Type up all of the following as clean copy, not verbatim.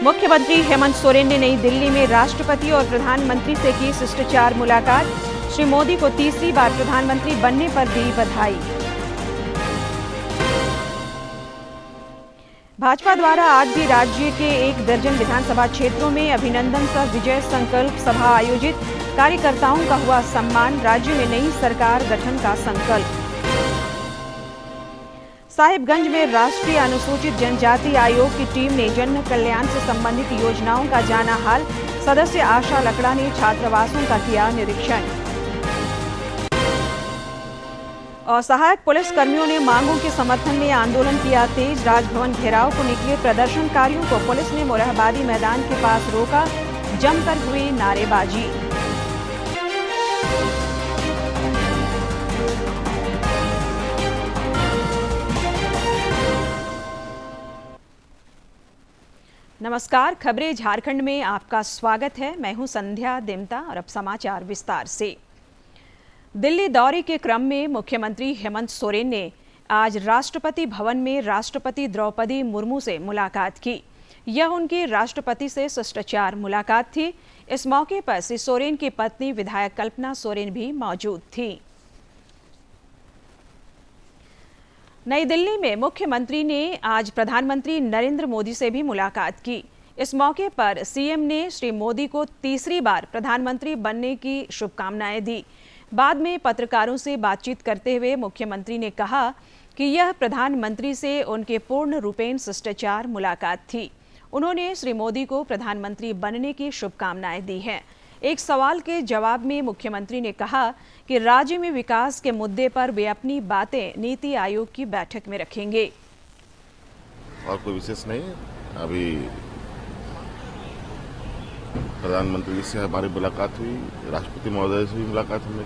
मुख्यमंत्री हेमंत सोरेन ने नई दिल्ली में राष्ट्रपति और प्रधानमंत्री से की शिष्टाचार मुलाकात। श्री मोदी को तीसरी बार प्रधानमंत्री बनने पर दी बधाई। भाजपा द्वारा आज भी राज्य के 1 दर्जन विधानसभा क्षेत्रों में अभिनंदन सह विजय संकल्प सभा आयोजित। कार्यकर्ताओं का हुआ सम्मान। राज्य में नई सरकार गठन का संकल्प। साहिबगंज में राष्ट्रीय अनुसूचित जनजाति आयोग की टीम ने जन कल्याण से संबंधित योजनाओं का जाना हाल। सदस्य आशा लकड़ा ने छात्रावासों का किया निरीक्षण। और सहायक पुलिस कर्मियों ने मांगों के समर्थन में आंदोलन किया तेज। राजभवन घेराव को निकले प्रदर्शनकारियों को पुलिस ने मोरहाबादी मैदान के पास रोका। जमकर हुई नारेबाजी। नमस्कार, खबरें झारखंड में आपका स्वागत है। मैं हूं संध्या देमता और अब समाचार विस्तार से। दिल्ली दौरे के क्रम में मुख्यमंत्री हेमंत सोरेन ने आज राष्ट्रपति भवन में राष्ट्रपति द्रौपदी मुर्मू से मुलाकात की। यह उनकी राष्ट्रपति से शिष्टाचार मुलाकात थी। इस मौके पर श्री सोरेन की पत्नी विधायक कल्पना सोरेन भी मौजूद थी। नई दिल्ली में मुख्यमंत्री ने आज प्रधानमंत्री नरेंद्र मोदी से भी मुलाकात की। इस मौके पर सीएम ने श्री मोदी को तीसरी बार प्रधानमंत्री बनने की शुभकामनाएं दी। बाद में पत्रकारों से बातचीत करते हुए मुख्यमंत्री ने कहा कि यह प्रधानमंत्री से उनके पूर्ण रूपेण शिष्टाचार मुलाकात थी। उन्होंने श्री मोदी को प्रधानमंत्री बनने की शुभकामनाएं दी हैं। एक सवाल के जवाब में मुख्यमंत्री ने कहा कि राज्य में विकास के मुद्दे पर वे अपनी बातें नीति आयोग की बैठक में रखेंगे। और कोई विशेष नहीं है। अभी प्रधानमंत्री से हमारी मुलाकात हुई, राष्ट्रपति महोदय से भी मुलाकात हुई।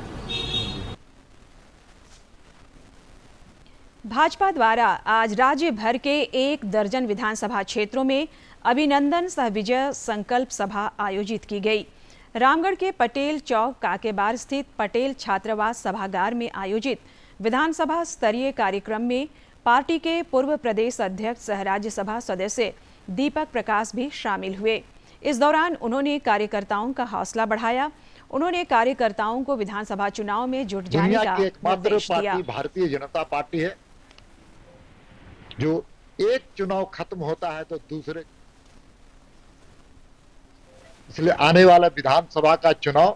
भाजपा द्वारा आज राज्य भर के 1 दर्जन विधानसभा क्षेत्रों में अभिनंदन सह विजय संकल्प सभा आयोजित की गई। रामगढ़ के पटेल चौक काकेबार स्थित पटेल छात्रावास सभागार में आयोजित विधानसभा स्तरीय कार्यक्रम में पार्टी के पूर्व प्रदेश अध्यक्ष सह राज्यसभा सदस्य दीपक प्रकाश भी शामिल हुए। इस दौरान उन्होंने कार्यकर्ताओं का हौसला बढ़ाया। उन्होंने कार्यकर्ताओं को विधानसभा चुनाव में जुट जाने का निर्देश दिया। भारतीय जनता पार्टी है जो एक चुनाव खत्म होता है तो दूसरे, इसलिए आने वाला विधानसभा का चुनाव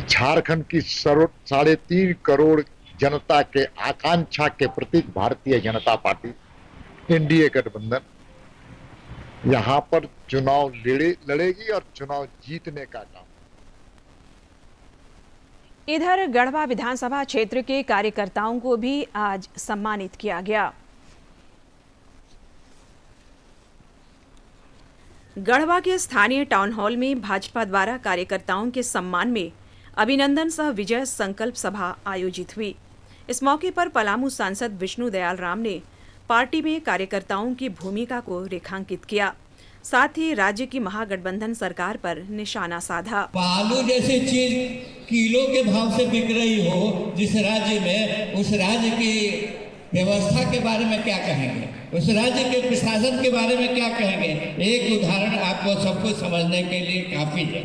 झारखंड की 3.5 करोड़ जनता के आकांक्षा के प्रतीक भारतीय जनता पार्टी एनडीए गठबंधन यहां पर चुनाव लड़ेगी और चुनाव जीतने का काम। इधर गढ़वा विधानसभा क्षेत्र के कार्यकर्ताओं को भी आज सम्मानित किया गया। गढ़वा के स्थानीय टाउन हॉल में भाजपा द्वारा कार्यकर्ताओं के सम्मान में अभिनंदन सह विजय संकल्प सभा आयोजित हुई। इस मौके पर पलामू सांसद विष्णु दयाल राम ने पार्टी में कार्यकर्ताओं की भूमिका को रेखांकित किया। साथ ही राज्य की महागठबंधन सरकार पर निशाना साधा। आलू जैसी चीज किलो के भाव से बिक रही हो जिस राज्य में, उस राज्य की व्यवस्था के बारे में क्या कहेंगे, उस राज्य के प्रशासन के बारे में क्या कहेंगे। एक उदाहरण आपको सबको समझने के लिए काफी है।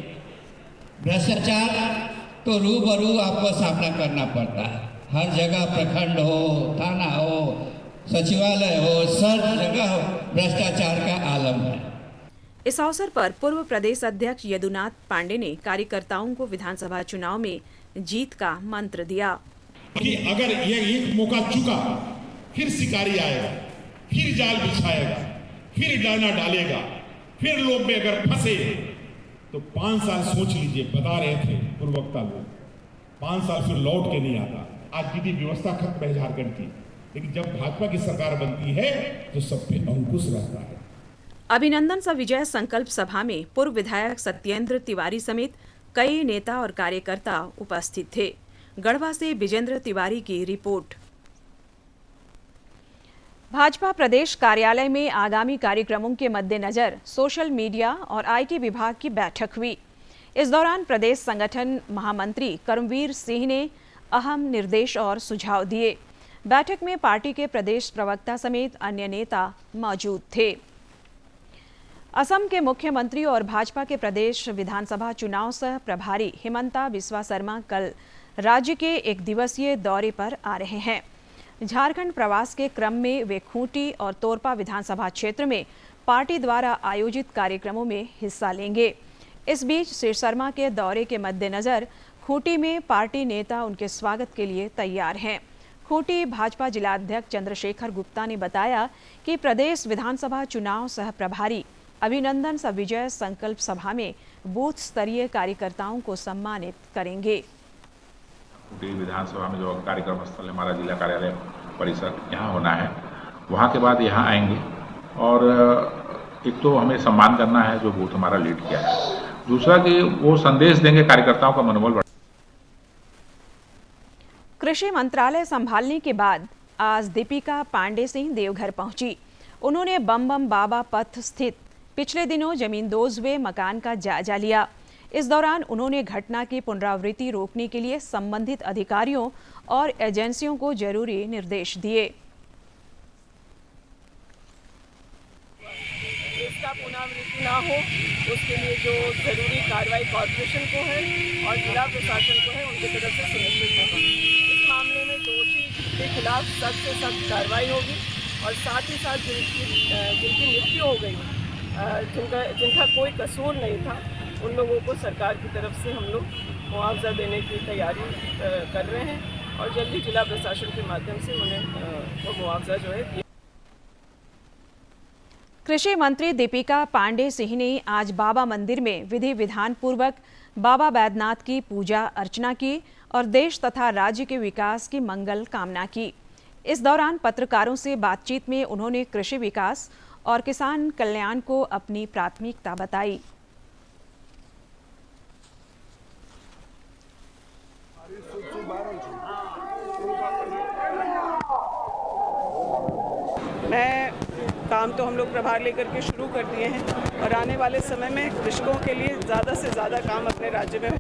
भ्रष्टाचार तो रूबरू आपको सामना करना पड़ता है। हर जगह प्रखंड हो, थाना हो, सचिवालय हो, सब जगह भ्रष्टाचार का आलम है। इस अवसर पर पूर्व प्रदेश अध्यक्ष यदुनाथ पांडे ने कार्यकर्ताओं को विधानसभा चुनाव में जीत का मंत्र दिया। कि अगर ये एक मौका चुका, फिर शिकारी आएगा, फिर जाल बिछाएगा, फिर डालना डालेगा, फिर लोग में अगर फंसे तो 5 साल सोच लीजिए। बता रहे थे पूर्ववक्ता लोग, 5 साल फिर लौट के नहीं आता। आज विधि व्यवस्था खत्म है झारखंड की, लेकिन जब भाजपा की सरकार बनती है तो सब पे अंकुश रहता है। अभिनंदन सह विजय संकल्प सभा में पूर्व विधायक सत्येंद्र तिवारी समेत कई नेता और कार्यकर्ता उपस्थित थे। गढ़वा से विजेंद्र तिवारी की रिपोर्ट। भाजपा प्रदेश कार्यालय में आगामी कार्यक्रमों के मद्देनजर सोशल मीडिया और आईटी विभाग की बैठक हुई। इस दौरान प्रदेश संगठन महामंत्री कर्मवीर सिंह ने अहम निर्देश और सुझाव दिए। बैठक में पार्टी के प्रदेश प्रवक्ता समेत अन्य नेता मौजूद थे। असम के मुख्यमंत्री और भाजपा के प्रदेश विधानसभा चुनाव सह प्रभारी हिमंता बिस्वा शर्मा कल राज्य के एक दिवसीय दौरे पर आ रहे हैं। झारखंड प्रवास के क्रम में वे खूंटी और तोरपा विधानसभा क्षेत्र में पार्टी द्वारा आयोजित कार्यक्रमों में हिस्सा लेंगे। इस बीच श्री शर्मा के दौरे के मद्देनजर खूंटी में पार्टी नेता उनके स्वागत के लिए तैयार हैं। खूंटी भाजपा जिलाध्यक्ष चंद्रशेखर गुप्ता ने बताया कि प्रदेश विधानसभा चुनाव सह प्रभारी अभिनंदन विजय संकल्प सभा में बूथ स्तरीय कार्यकर्ताओं को सम्मानित करेंगे। विधानसभा में जो कार्यक्रम स्थल हमारा जिला कार्यालय परिसर यहाँ होना है, वहाँ के बाद यहाँ आएंगे और एक तो हमें सम्मान करना है जो बूथ हमारा लीड किया है, दूसरा कि वो संदेश देंगे कार्यकर्ताओं का मनोबल बढ़ा। कृषि मंत्रालय संभालने के बाद आज दीपिका पांडे सिंह देवघर पहुंची। उन्होंने बम बम बाबा पथ स्थित पिछले दिनों जमींदोज हुए मकान का जायजा लिया। इस दौरान उन्होंने घटना की पुनरावृत्ति रोकने के लिए संबंधित अधिकारियों और एजेंसियों को जरूरी निर्देश दिए। इसका पुनरावृत्ति ना हो उसके लिए जो जरूरी कार्रवाई कॉर्पोरेशन को है और जिला प्रशासन को है उनकी तरफ से सुनिश्चित होगा। इस मामले में दोषी के खिलाफ सख्त से सख्त कार्रवाई होगी और साथ ही साथ जिनकी मृत्यु हो गई, जिनका कोई कसूर नहीं था, उन लोगों को सरकार की तरफ से हम लोग मुआवजा देने की तैयारी कर रहे हैं और जल्दी जिला प्रशासन के माध्यम से उन्हें वो मुआवजा जो है दिया। कृषि मंत्री दीपिका पांडे सिंह ने आज बाबा मंदिर में विधि विधान पूर्वक बाबा बैद्यनाथ की पूजा अर्चना की और देश तथा राज्य के विकास की मंगल कामना की। इस दौरान पत्रकारों से बातचीत में उन्होंने कृषि विकास और किसान कल्याण को अपनी प्राथमिकता बताई। मैं काम तो हम लोग प्रभार लेकर के शुरू कर दिए हैं और आने वाले समय में कृषकों के लिए ज़्यादा से ज़्यादा काम अपने राज्य में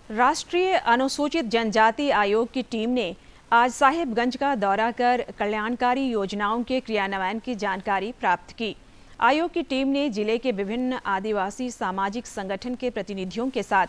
राष्ट्रीय अनुसूचित जनजाति आयोग की टीम ने आज साहिबगंज का दौरा कर कल्याणकारी योजनाओं के क्रियान्वयन की जानकारी प्राप्त की। आयोग की टीम ने जिले के विभिन्न आदिवासी सामाजिक संगठन के प्रतिनिधियों के साथ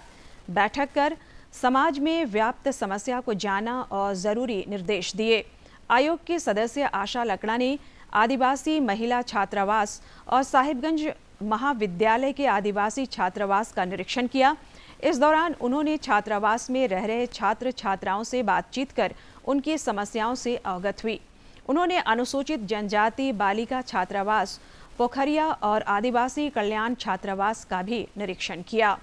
बैठक कर समाज में व्याप्त समस्या को जाना और जरूरी निर्देश दिए। आयोग के सदस्य आशा लकड़ा ने आदिवासी महिला छात्रावास और साहिबगंज महाविद्यालय के आदिवासी छात्रावास का निरीक्षण किया। इस दौरान उन्होंने छात्रावास में रह रहे छात्र छात्राओं से बातचीत कर उनकी समस्याओं से अवगत हुई। उन्होंने अनुसूचित जनजाति बालिका छात्रावास पोखरिया और आदिवासी कल्याण छात्रावास का भी निरीक्षण किया।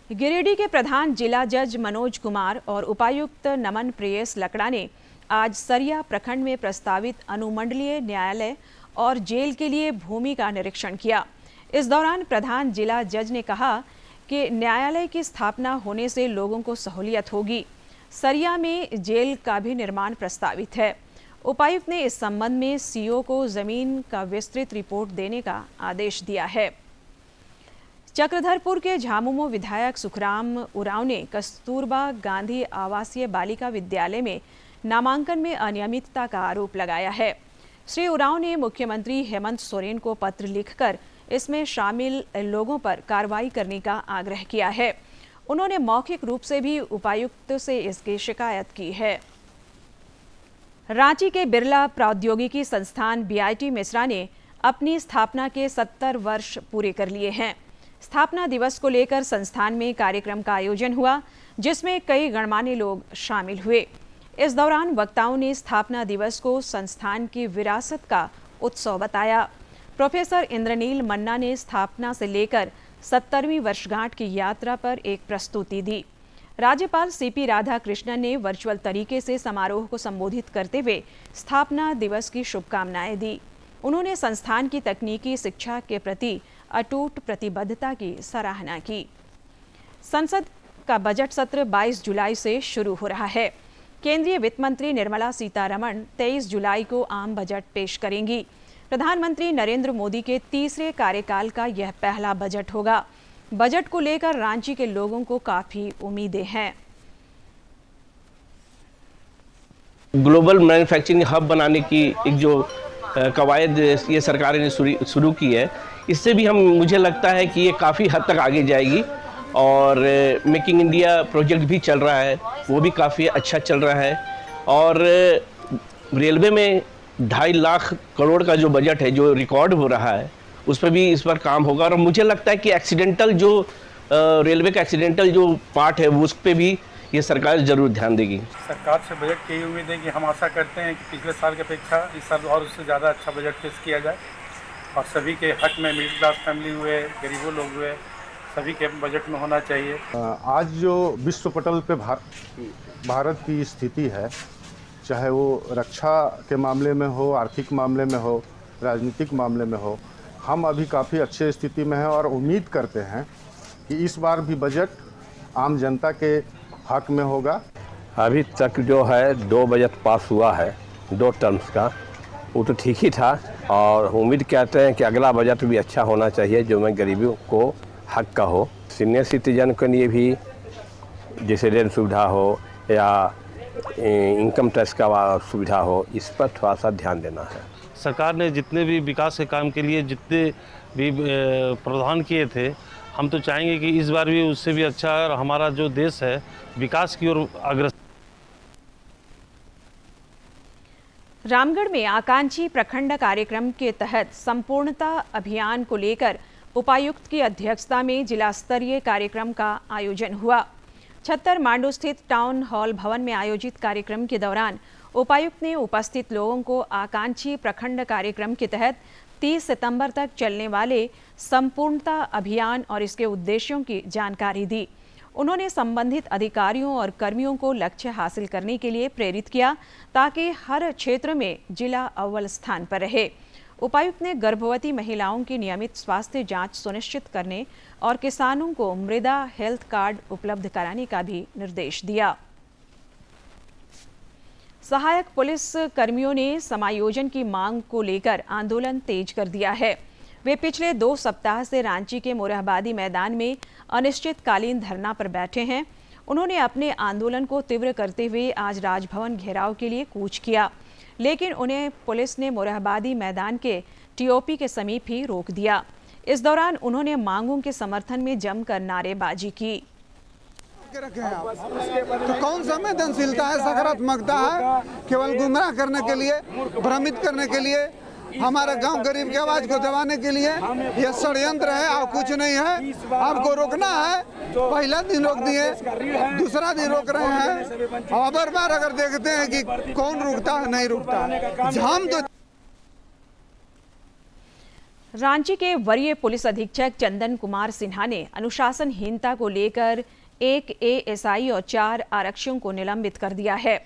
गिरिडीह के प्रधान जिला जज मनोज कुमार और उपायुक्त नमन प्रियेश लकड़ा ने आज सरिया प्रखंड में प्रस्तावित अनुमंडलीय न्यायालय और जेल के लिए भूमि का निरीक्षण किया। इस दौरान प्रधान जिला जज ने कहा कि न्यायालय की स्थापना होने से लोगों को सहूलियत होगी। सरिया में जेल का भी निर्माण प्रस्तावित है। उपायुक्त ने इस संबंध में सीओ को जमीन का विस्तृत रिपोर्ट देने का आदेश दिया है। चक्रधरपुर के झामुमो विधायक सुखराम उरांव ने कस्तूरबा गांधी आवासीय बालिका विद्यालय में नामांकन में अनियमितता का आरोप लगाया है। श्री उरांव ने मुख्यमंत्री हेमंत सोरेन को पत्र लिखकर इसमें शामिल लोगों पर कार्रवाई करने का आग्रह किया है। उन्होंने मौखिक रूप से भी उपायुक्त से इसकी शिकायत की है। रांची के बिरला प्रौद्योगिकी संस्थान बीआईटी मिश्रा ने अपनी स्थापना के 70 वर्ष पूरे कर लिए हैं। स्थापना दिवस को लेकर संस्थान में कार्यक्रम का आयोजन हुआ, जिसमें कई गणमान्य लोग शामिल हुए। इस दौरान वक्ताओं ने स्थापना दिवस को संस्थान की विरासत का उत्सव बताया। प्रोफेसर इंद्रनील मन्ना ने स्थापना से लेकर 70वीं वर्षगांठ की यात्रा पर एक प्रस्तुति दी। राज्यपाल सीपी राधाकृष्णन ने वर्चुअल तरीके से समारोह को संबोधित करते हुए स्थापना दिवस की शुभकामनाएं दी। उन्होंने संस्थान की तकनीकी शिक्षा के प्रति अटूट प्रतिबद्धता की सराहना की। संसद का बजट सत्र 22 जुलाई से शुरू हो रहा है। केंद्रीय वित्त मंत्री निर्मला सीतारमण 23 जुलाई को आम बजट पेश करेंगी। प्रधानमंत्री नरेंद्र मोदी के तीसरे कार्यकाल का यह पहला बजट होगा। बजट को लेकर रांची के लोगों को काफ़ी उम्मीदें हैं। ग्लोबल मैन्युफैक्चरिंग हब बनाने की एक जो कवायद ये सरकार ने शुरू की है, इससे भी मुझे लगता है कि ये काफ़ी हद तक आगे जाएगी। और मेकिंग इंडिया प्रोजेक्ट भी चल रहा है, वो भी काफ़ी अच्छा चल रहा है। और रेलवे में 2.5 लाख करोड़ का जो बजट है, जो रिकॉर्ड हो रहा है, उस पर भी इस बार काम होगा। और मुझे लगता है कि एक्सीडेंटल जो रेलवे का एक्सीडेंटल जो पार्ट है, वो उस पर भी ये सरकार ज़रूर ध्यान देगी। सरकार से बजट की यही उम्मीद है कि हम आशा करते हैं कि पिछले साल की अपेक्षा इस साल और उससे ज़्यादा अच्छा बजट पेश किया जाए और सभी के हक में, मिडिल क्लास फैमिली हुए, गरीबों लोग हुए, सभी के बजट में होना चाहिए। आज जो विश्व पटल पे भारत की स्थिति है, चाहे वो रक्षा के मामले में हो, आर्थिक मामले में हो, राजनीतिक मामले में हो, हम अभी काफ़ी अच्छे स्थिति में हैं और उम्मीद करते हैं कि इस बार भी बजट आम जनता के हक में होगा। अभी तक जो है 2 बजट पास हुआ है, 2 टर्म्स का, वो तो ठीक ही था। और उम्मीद करते हैं कि अगला बजट भी अच्छा होना चाहिए, जो मैं गरीबों को हक का हो। सीनियर सिटीजन के लिए भी जैसे रेल सुविधा हो या इनकम टैक्स का सुविधा हो, इस पर थोड़ा सा ध्यान देना है। सरकार ने जितने भी विकास के काम के लिए जितने भी प्रावधान किए थे, हम तो चाहेंगे कि इस बार भी उससे भी अच्छा और हमारा जो देश है विकास की ओर अग्रसर। रामगढ़ में आकांक्षी प्रखंड कार्यक्रम के तहत संपूर्णता अभियान को लेकर उपायुक्त की अध्यक्षता में जिला स्तरीय कार्यक्रम का आयोजन हुआ। छत्तर मांडू स्थित टाउन हॉल भवन में आयोजित कार्यक्रम के दौरान उपायुक्त ने उपस्थित लोगों को आकांक्षी प्रखंड कार्यक्रम के तहत 30 सितंबर तक चलने वाले संपूर्णता अभियान और इसके उद्देश्यों की जानकारी दी। उन्होंने संबंधित अधिकारियों और कर्मियों को लक्ष्य हासिल करने के लिए प्रेरित किया ताकि हर क्षेत्र में जिला अव्वल स्थान पर रहे। उपायुक्त ने गर्भवती महिलाओं की नियमित स्वास्थ्य जांच सुनिश्चित करने और किसानों को मृदा हेल्थ कार्ड उपलब्ध कराने का भी निर्देश दिया। सहायक पुलिस कर्मियों ने समायोजन की मांग को लेकर आंदोलन तेज कर दिया है। वे पिछले 2 सप्ताह से रांची के मोरहाबादी मैदान में अनिश्चितकालीन धरना पर बैठे हैं। उन्होंने अपने आंदोलन को तीव्र करते हुए आज राजभवन घेराव के लिए कूच किया, लेकिन उन्हें पुलिस ने मोरहाबादी मैदान के टीओपी के समीप ही रोक दिया। इस दौरान उन्होंने मांगों के समर्थन में जमकर नारेबाजी की। तो कौन संवेदनशीलता है, सकारात्मकता है? केवल गुमराह करने के लिए, भ्रमित करने के लिए, हमारे गांव गरीब की आवाज को दबाने के लिए यह षड्यंत्र है और कुछ नहीं है। आपको रोकना है, पहला दिन रोक दिए, दूसरा दिन रोक रहे हैं और बार अगर देखते हैं कि कौन रुकता है नहीं रुकता है। हम तो रांची के वरीय पुलिस अधीक्षक चंदन कुमार सिन्हा ने अनुशासनहीनता को लेकर 1 एएसआई और 4 आरक्षियों को निलंबित कर दिया है।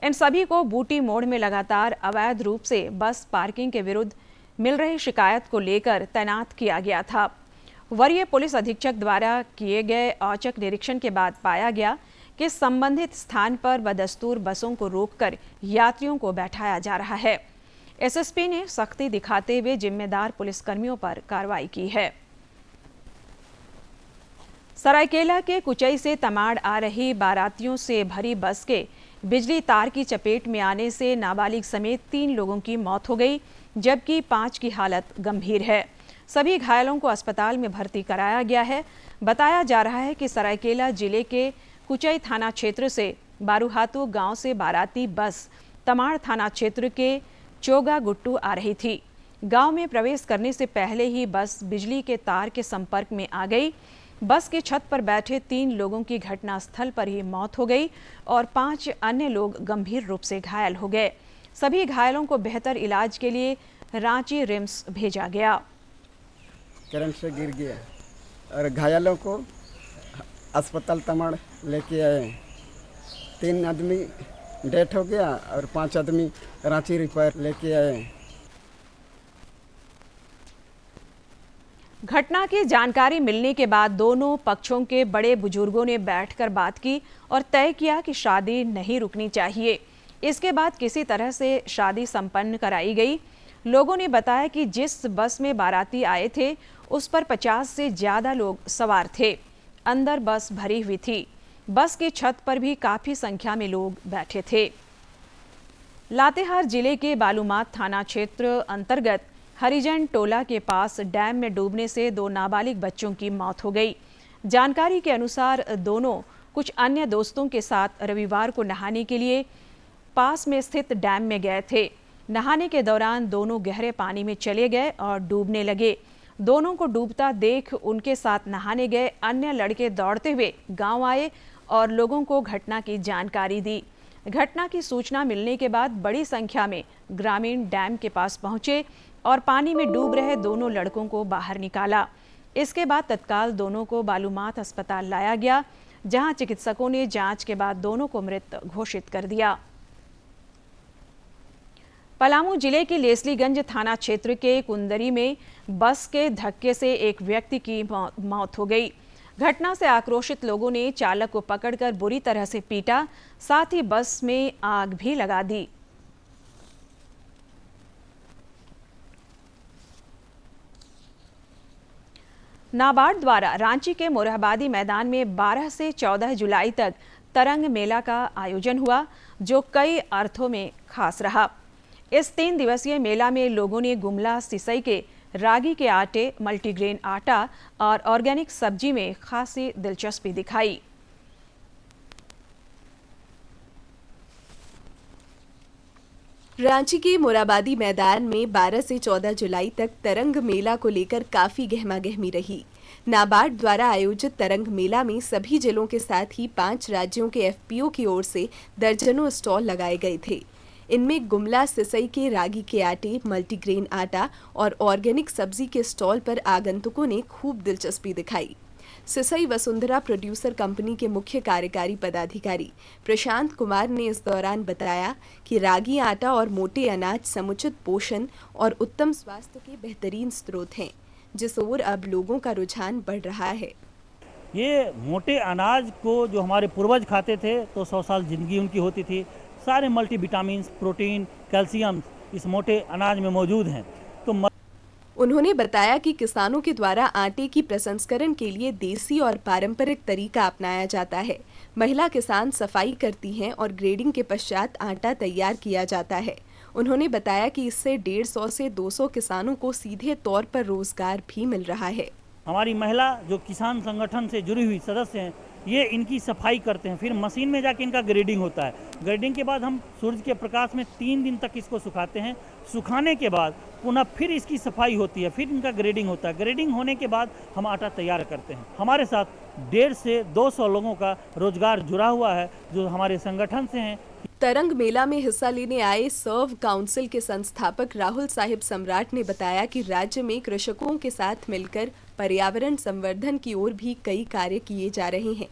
इन सभी को बूटी मोड़ में लगातार अवैध रूप से बस पार्किंग के विरुद्ध मिल रही शिकायत को लेकर तैनात किया गया था। वरीय पुलिस अधीक्षक द्वारा किए गए औचक निरीक्षण के बाद पाया गया कि संबंधित स्थान पर बदस्तूर बसों को रोककर यात्रियों को बैठाया जा रहा है। एसएसपी ने सख्ती दिखाते हुए जिम्मेदार पुलिसकर्मियों पर कार्रवाई की है। सरायकेला के कुचई से तमाड़ आ रही बारातियों से भरी बस के बिजली तार की चपेट में आने से नाबालिग समेत 3 लोगों की मौत हो गई, जबकि 5 की हालत गंभीर है। सभी घायलों को अस्पताल में भर्ती कराया गया है। बताया जा रहा है कि सरायकेला जिले के कुचई थाना क्षेत्र से बारूहातू गांव से बाराती बस तमाड़ थाना क्षेत्र के चोगा गुट्टू आ रही थी। गांव में प्रवेश करने से पहले ही बस बिजली के तार के संपर्क में आ गई। बस की छत पर बैठे 3 लोगों की घटनास्थल पर ही मौत हो गई और 5 अन्य लोग गंभीर रूप से घायल हो गए। सभी घायलों को बेहतर इलाज के लिए रांची रिम्स भेजा गया। करंट से गिर गया और घायलों को अस्पताल तमाड़ लेके आए। 3 आदमी डेथ हो गया और 5 आदमी रांची रिफर लेके आए। घटना की जानकारी मिलने के बाद दोनों पक्षों के बड़े बुजुर्गों ने बैठकर बात की और तय किया कि शादी नहीं रुकनी चाहिए। इसके बाद किसी तरह से शादी संपन्न कराई गई। लोगों ने बताया कि जिस बस में बाराती आए थे उस पर 50 से ज़्यादा लोग सवार थे। अंदर बस भरी हुई थी। बस की छत पर भी काफ़ी संख्या में लोग बैठे थे। लातेहार जिले के बालूमाथ थाना क्षेत्र अंतर्गत हरिजन टोला के पास डैम में डूबने से 2 नाबालिग बच्चों की मौत हो गई। जानकारी के अनुसार दोनों कुछ अन्य दोस्तों के साथ रविवार को नहाने के लिए पास में स्थित डैम में गए थे। नहाने के दौरान दोनों गहरे पानी में चले गए और डूबने लगे। दोनों को डूबता देख उनके साथ नहाने गए अन्य लड़के दौड़ते हुए गांव आए और लोगों को घटना की जानकारी दी। घटना की सूचना मिलने के बाद बड़ी संख्या में ग्रामीण डैम के पास पहुंचे और पानी में डूब रहे दोनों लड़कों को बाहर निकाला। इसके बाद तत्काल दोनों को बालूमाथ अस्पताल लाया गया, जहां चिकित्सकों ने जांच के बाद दोनों को मृत घोषित कर दिया। पलामू जिले के लेस्लीगंज थाना क्षेत्र के कुंदरी में बस के धक्के से एक व्यक्ति की मौत हो गई। घटना से आक्रोशित लोगों ने चालक को पकड़कर बुरी तरह से पीटा, साथ ही बस में आग भी लगा दी। नाबार्ड द्वारा रांची के मोरहाबादी मैदान में 12 से 14 जुलाई तक तरंग मेला का आयोजन हुआ, जो कई अर्थों में खास रहा। इस 3 दिवसीय मेला में लोगों ने गुमला सिसई के रागी के आटे, मल्टीग्रेन आटा और ऑर्गेनिक सब्जी में खासी दिलचस्पी दिखाई। रांची के मोरहाबादी मैदान में 12 से 14 जुलाई तक तरंग मेला को लेकर काफी गहमागहमी रही। नाबार्ड द्वारा आयोजित तरंग मेला में सभी जिलों के साथ ही 5 राज्यों के एफपीओ की ओर से दर्जनों स्टॉल लगाए गए थे। इनमें गुमला सिसई के रागी के आटे, मल्टीग्रेन आटा और ऑर्गेनिक सब्जी के स्टॉल पर आगंतुकों ने खूब दिलचस्पी दिखाई। सिसई वसुंधरा प्रोड्यूसर कंपनी के मुख्य कार्यकारी पदाधिकारी प्रशांत कुमार ने इस दौरान बताया कि रागी आटा और मोटे अनाज समुचित पोषण और उत्तम स्वास्थ्य के बेहतरीन स्रोत हैं, जिस ओर अब लोगों का रुझान बढ़ रहा है। ये मोटे अनाज को जो हमारे पूर्वज खाते थे तो 100 साल जिंदगी उनकी होती थी। सारे मल्टीविटामिन्स, प्रोटीन, कैल्शियम इस मोटे अनाज में मौजूद हैं। तो उन्होंने बताया कि किसानों के द्वारा आटे की प्रसंस्करण के लिए देसी और पारंपरिक तरीका अपनाया जाता है। महिला किसान सफाई करती हैं और ग्रेडिंग के पश्चात आटा तैयार किया जाता है। उन्होंने बताया कि इससे 150 से 200 किसानों को सीधे तौर पर रोजगार भी मिल रहा है। हमारी महिला जो किसान संगठन से जुड़ी हुई सदस्य हैं, ये इनकी सफाई करते हैं, फिर मशीन में जाके इनका ग्रेडिंग होता है। ग्रेडिंग के बाद हम सूरज के प्रकाश में 3 दिन तक इसको सुखाते हैं। सुखाने के बाद पुनः फिर इसकी सफाई होती है, फिर इनका ग्रेडिंग होता है। ग्रेडिंग होने के बाद हम आटा तैयार करते हैं। हमारे साथ 150 से 200 लोगों का रोजगार जुड़ा हुआ है, जो हमारे संगठन से हैं। तरंग मेला में हिस्सा लेने आए सर्व काउंसिल के संस्थापक राहुल साहिब सम्राट ने बताया कि राज्य में कृषकों के साथ मिलकर पर्यावरण संवर्धन की ओर भी कई कार्य किए जा रहे हैं।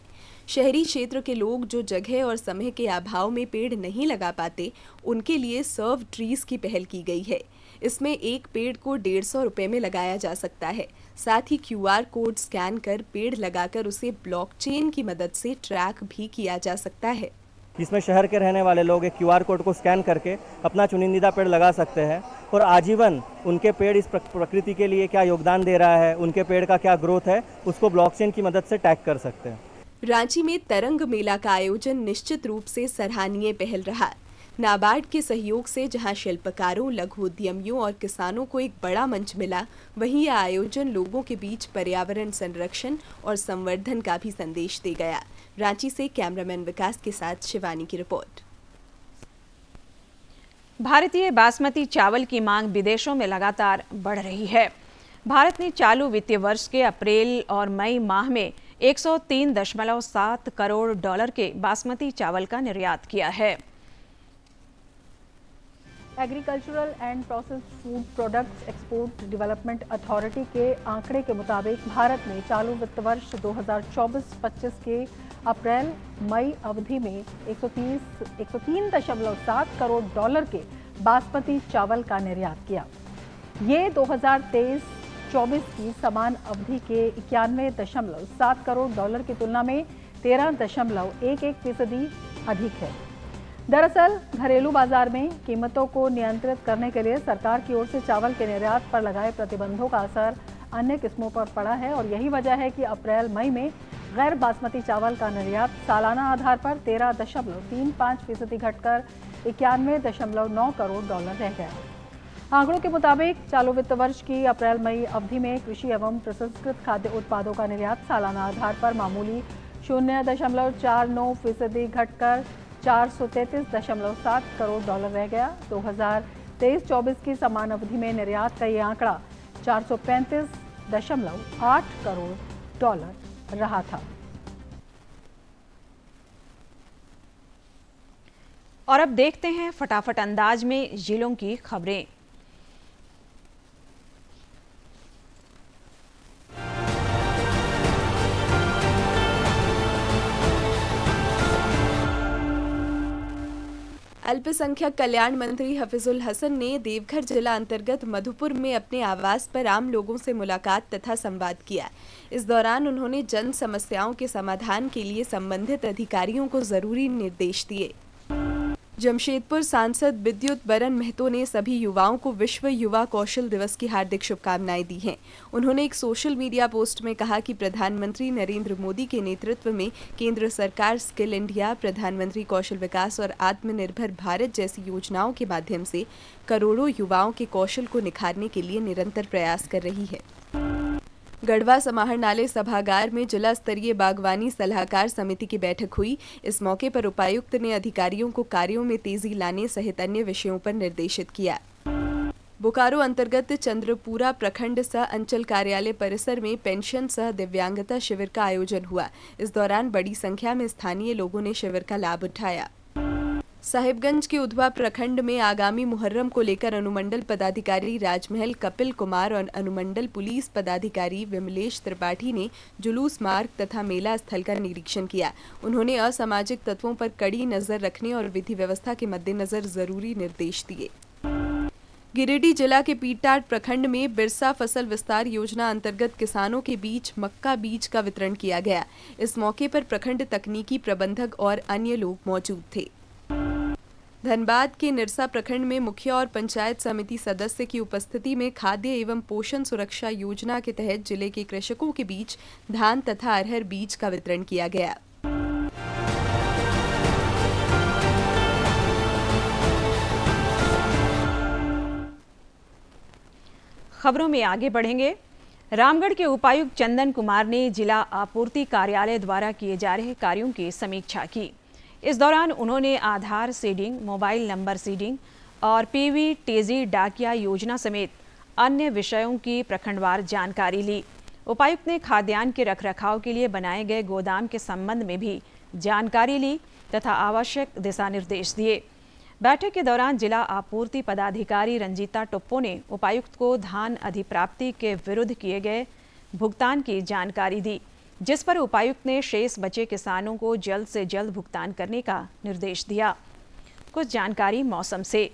शहरी क्षेत्र के लोग जो जगह और समय के अभाव में पेड़ नहीं लगा पाते, उनके लिए सर्व ट्रीज की पहल की गई है। इसमें एक पेड़ को 150 रुपए में लगाया जा सकता है। साथ ही QR कोड स्कैन कर पेड़ लगाकर उसे ब्लॉकचेन की मदद से ट्रैक भी किया जा सकता है। इसमें शहर के रहने वाले लोग एक QR कोड को स्कैन करके अपना चुनिंदा पेड़ लगा सकते हैं और आजीवन उनके पेड़ इस प्रकृति के लिए क्या योगदान दे रहा है, उनके पेड़ का क्या ग्रोथ है, उसको ब्लॉकचेन की मदद से टैग कर सकते हैं। रांची में तरंग मेला का आयोजन निश्चित रूप से सराहनीय पहल रहा। नाबार्ड के सहयोग से जहां शिल्पकारों, लघु उद्यमियों और किसानों को एक बड़ा मंच मिला, वहीं यह आयोजन लोगों के बीच पर्यावरण संरक्षण और संवर्धन का भी संदेश दे गया। रांची से कैमरामैन विकास के साथ शिवानी की रिपोर्ट। भारतीय बासमती चावल की मांग विदेशों में लगातार बढ़ रही है। भारत ने चालू वित्तीय वर्ष के अप्रैल और मई माह में 103.7 करोड़ डॉलर के बासमती चावल का निर्यात किया है। Agricultural and processed food products export development authority के आंकड़े के मुताबिक भारत ने चालू वित्त वर्ष 2024-25 के अप्रैल मई अवधि में 103.7 करोड़ डॉलर के बासमती चावल का निर्यात किया। ये 2023-24 की समान अवधि के 91.7 करोड़ डॉलर की तुलना में 13.11% अधिक है। दरअसल घरेलू बाजार में कीमतों को नियंत्रित करने के लिए सरकार की ओर से चावल के निर्यात पर लगाए प्रतिबंधों का असर अन्य किस्मों पर पड़ा है और यही वजह है कि अप्रैल मई में गैर बासमती चावल का निर्यात सालाना आधार पर 13.35% घटकर 91.9 करोड़ डॉलर रह गया। आंकड़ों के मुताबिक चालू वित्त वर्ष की अप्रैल मई अवधि में कृषि एवं प्रसंस्कृत खाद्य उत्पादों का निर्यात सालाना आधार पर मामूली 0.49% घटकर 433.7 करोड़ डॉलर रह गया। 2023-24 की समान अवधि में निर्यात का ये आंकड़ा 435.8 करोड़ डॉलर रहा था। और अब देखते हैं फटाफट अंदाज में जिलों की खबरें। अल्पसंख्यक कल्याण मंत्री हफीजुल हसन ने देवघर जिला अंतर्गत मधुपुर में अपने आवास पर आम लोगों से मुलाकात तथा संवाद किया। इस दौरान उन्होंने जन समस्याओं के समाधान के लिए संबंधित अधिकारियों को जरूरी निर्देश दिए। जमशेदपुर सांसद विद्युत बरन महतो ने सभी युवाओं को विश्व युवा कौशल दिवस की हार्दिक शुभकामनाएं दी हैं। उन्होंने एक सोशल मीडिया पोस्ट में कहा कि प्रधानमंत्री नरेंद्र मोदी के नेतृत्व में केंद्र सरकार स्किल इंडिया, प्रधानमंत्री कौशल विकास और आत्मनिर्भर भारत जैसी योजनाओं के माध्यम से करोड़ों युवाओं के कौशल को निखारने के लिए निरंतर प्रयास कर रही है। गढ़वा समाहरणालय सभागार में जिला स्तरीय बागवानी सलाहकार समिति की बैठक हुई। इस मौके पर उपायुक्त ने अधिकारियों को कार्यों में तेजी लाने सहित अन्य विषयों पर निर्देशित किया। बोकारो अंतर्गत चंद्रपुरा प्रखंड सह अंचल कार्यालय परिसर में पेंशन सह दिव्यांगता शिविर का आयोजन हुआ। इस दौरान बड़ी संख्या में स्थानीय लोगों ने शिविर का लाभ उठाया। साहिबगंज के उधवा प्रखंड में आगामी मुहर्रम को लेकर अनुमंडल पदाधिकारी राजमहल कपिल कुमार और अनुमंडल पुलिस पदाधिकारी विमलेश त्रिपाठी ने जुलूस मार्ग तथा मेला स्थल का निरीक्षण किया। उन्होंने असामाजिक तत्वों पर कड़ी नजर रखने और विधि व्यवस्था के मद्देनजर जरूरी निर्देश दिए। गिरिडीह जिला के पीटाट प्रखंड में बिरसा फसल विस्तार योजना अंतर्गत किसानों के बीच मक्का बीज का वितरण किया गया। इस मौके पर प्रखंड तकनीकी प्रबंधक और अन्य लोग मौजूद थे। धनबाद के निरसा प्रखंड में मुखिया और पंचायत समिति सदस्य की उपस्थिति में खाद्य एवं पोषण सुरक्षा योजना के तहत जिले के कृषकों के बीच धान तथा अरहर बीज का वितरण किया गया। खबरों में आगे बढ़ेंगे। रामगढ़ के उपायुक्त चंदन कुमार ने जिला आपूर्ति कार्यालय द्वारा किए जा रहे कार्यों की समीक्षा की। इस दौरान उन्होंने आधार सीडिंग, मोबाइल नंबर सीडिंग और पीवी-टीजी डाकिया योजना समेत अन्य विषयों की प्रखंडवार जानकारी ली। उपायुक्त ने खाद्यान्न के रखरखाव के लिए बनाए गए गोदाम के संबंध में भी जानकारी ली तथा आवश्यक दिशा निर्देश दिए। बैठक के दौरान जिला आपूर्ति पदाधिकारी रंजीता टुप्पो ने उपायुक्त को धान अधिप्राप्ति के विरुद्ध किए गए भुगतान की जानकारी दी, जिस पर उपायुक्त ने शेष बचे किसानों को जल्द से जल्द भुगतान करने का निर्देश दिया। कुछ जानकारी मौसम से।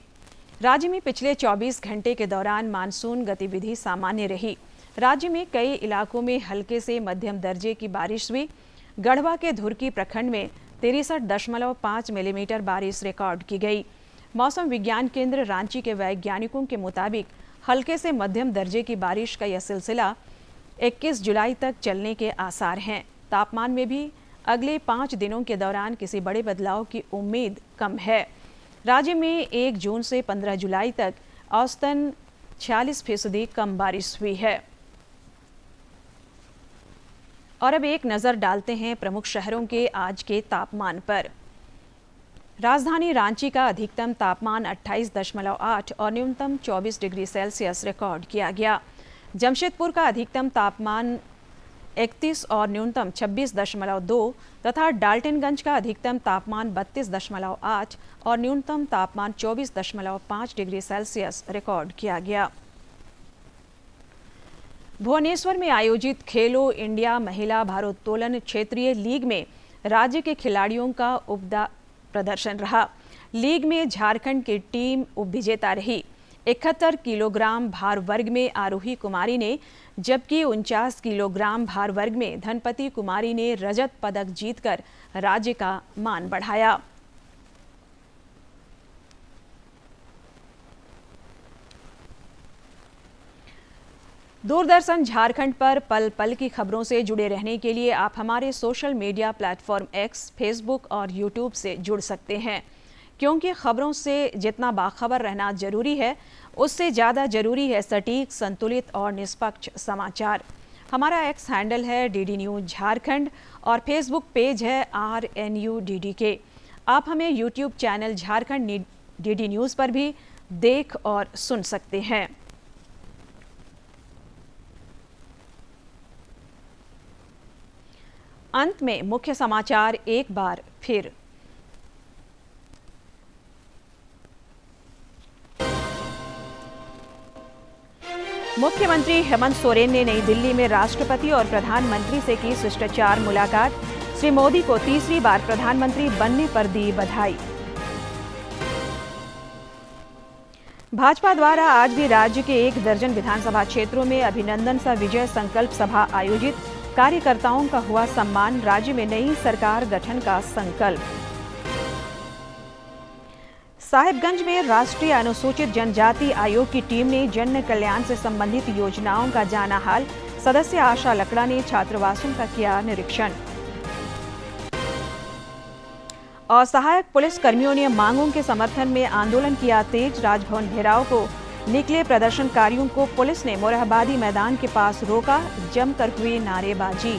राज्य में पिछले 24 घंटे के दौरान मानसून गतिविधि सामान्य रही। राज्य में कई इलाकों में हल्के से मध्यम दर्जे की बारिश हुई। गढ़वा के धुरकी प्रखंड में 63.5 मिलीमीटर बारिश रिकॉर्ड की गई। मौसम विज्ञान केंद्र रांची के वैज्ञानिकों के मुताबिक हल्के से मध्यम दर्जे की बारिश का यह सिलसिला 21 जुलाई तक चलने के आसार हैं। तापमान में भी अगले 5 दिनों के दौरान किसी बड़े बदलाव की उम्मीद कम है। राज्य में 1 जून से 15 जुलाई तक औसतन 46% कम बारिश हुई है। और अब एक नज़र डालते हैं प्रमुख शहरों के आज के तापमान पर। राजधानी रांची का अधिकतम तापमान 28.8 और न्यूनतम 24 डिग्री सेल्सियस रिकॉर्ड किया गया। जमशेदपुर का अधिकतम तापमान 31 और न्यूनतम 26.2 तथा डाल्टनगंज का अधिकतम तापमान 32.8 और न्यूनतम तापमान 24.5 डिग्री सेल्सियस रिकॉर्ड किया गया। भुवनेश्वर में आयोजित खेलो इंडिया महिला भारोत्तोलन क्षेत्रीय लीग में राज्य के खिलाड़ियों का उम्दा प्रदर्शन रहा। लीग में झारखंड की टीम उपविजेता रही। 71 किलोग्राम भार वर्ग में आरोही कुमारी ने, जबकि 49 किलोग्राम भार वर्ग में धनपति कुमारी ने रजत पदक जीतकर राज्य का मान बढ़ाया। दूरदर्शन झारखंड पर पल पल की खबरों से जुड़े रहने के लिए आप हमारे social media platform x, Facebook और यूट्यूब से जुड़ सकते हैं, क्योंकि खबरों से जितना बाखबर रहना जरूरी है, उससे ज़्यादा जरूरी है सटीक, संतुलित और निष्पक्ष समाचार। हमारा एक्स हैंडल है DD न्यूज़ झारखंड और फेसबुक पेज है RNUDDK। आप हमें YouTube channel Jharkhand DD news पर भी देख और सुन सकते हैं। अंत में मुख्य समाचार एक बार फिर। मुख्यमंत्री हेमंत सोरेन ने नई दिल्ली में राष्ट्रपति और प्रधानमंत्री से की शिष्टाचार मुलाकात। श्री मोदी को तीसरी बार प्रधानमंत्री बनने पर दी बधाई। भाजपा द्वारा आज भी राज्य के 1 दर्जन विधानसभा क्षेत्रों में अभिनंदन सा विजय संकल्प सभा आयोजित। कार्यकर्ताओं का हुआ सम्मान। राज्य में नई सरकार गठन का संकल्प। साहिबगंज में राष्ट्रीय अनुसूचित जनजाति आयोग की टीम ने जन कल्याण से संबंधित योजनाओं का जाना हाल। सदस्य आशा लकड़ा ने छात्रावासों का किया निरीक्षण। और सहायक पुलिस कर्मियों ने मांगों के समर्थन में आंदोलन किया तेज। राजभवन घेराव को निकले प्रदर्शनकारियों को पुलिस ने मोरहाबादी मैदान के पास रोका। जमकर हुई नारेबाजी।